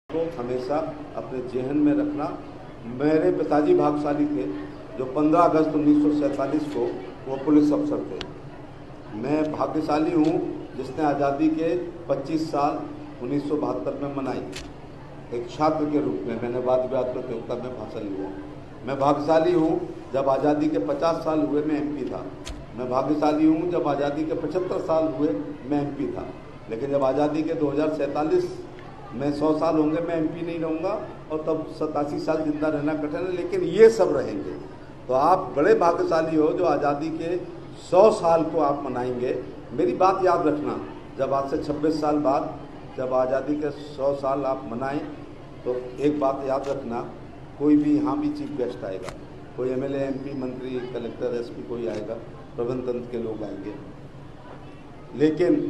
को हमेशा अपने जेहन में रखना। मेरे पिताजी भाग्यशाली थे जो 15 अगस्त 1947 को वो पुलिस अफसर थे। मैं भाग्यशाली हूँ जिसने आज़ादी के 25 साल 1972 में मनाई। एक छात्र के रूप में मैंने वाद विवाद प्रतियोगिता में भाषण लिया। मैं भाग्यशाली हूँ जब आज़ादी के 50 साल हुए मैं एमपी था। मैं भाग्यशाली हूँ जब आज़ादी के 75 साल हुए मैं एमपी था। लेकिन जब आज़ादी के 2047 में 100 साल होंगे मैं एमपी नहीं रहूँगा और तब 87 साल जिंदा रहना कठिन है, लेकिन ये सब रहेंगे। तो आप बड़े भाग्यशाली हो जो आज़ादी के 100 साल को आप मनाएंगे। मेरी बात याद रखना, जब आज से 26 साल बाद जब आज़ादी के 100 साल आप मनाएं तो एक बात याद रखना, कोई भी यहाँ भी चीफ गेस्ट आएगा, कोई एमएलए एमपी मंत्री कलेक्टर एसपी कोई आएगा, प्रबंध तंत्र के लोग आएंगे, लेकिन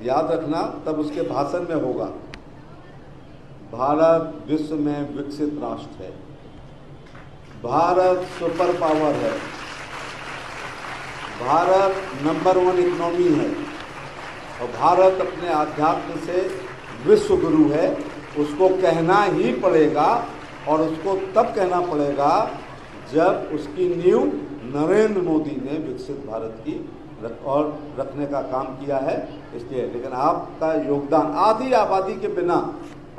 याद रखना तब उसके भाषण में होगा भारत विश्व में विकसित राष्ट्र है, भारत सुपर पावर है, भारत नंबर 1 इकोनॉमी है और भारत अपने आध्यात्म से विश्व गुरु है। उसको कहना ही पड़ेगा और उसको तब कहना पड़ेगा जब उसकी नींव नरेंद्र मोदी ने विकसित भारत की और रखने का काम किया है। इसलिए लेकिन आपका योगदान, आधी आबादी के बिना,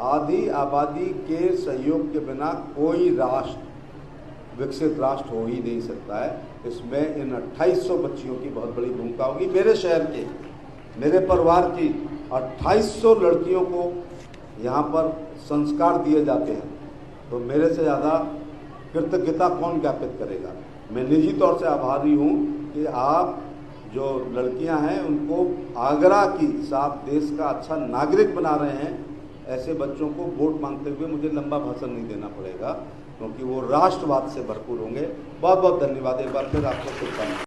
आधी आबादी के सहयोग के बिना कोई राष्ट्र विकसित राष्ट्र हो ही नहीं सकता है। इसमें इन 2800 बच्चियों की बहुत बड़ी भूमिका होगी। मेरे शहर के, मेरे परिवार की 2800 लड़कियों को यहाँ पर संस्कार दिए जाते हैं, तो मेरे से ज़्यादा कृतज्ञता कौन ज्ञापित करेगा। मैं निजी तौर से आभारी हूँ कि आप जो लड़कियां हैं उनको आगरा की साथ देश का अच्छा नागरिक बना रहे हैं। ऐसे बच्चों को वोट मांगते हुए मुझे लंबा भाषण नहीं देना पड़ेगा क्योंकि वो राष्ट्रवाद से भरपूर होंगे। बहुत बहुत धन्यवाद एक बार फिर आपको शुभकामनाएं।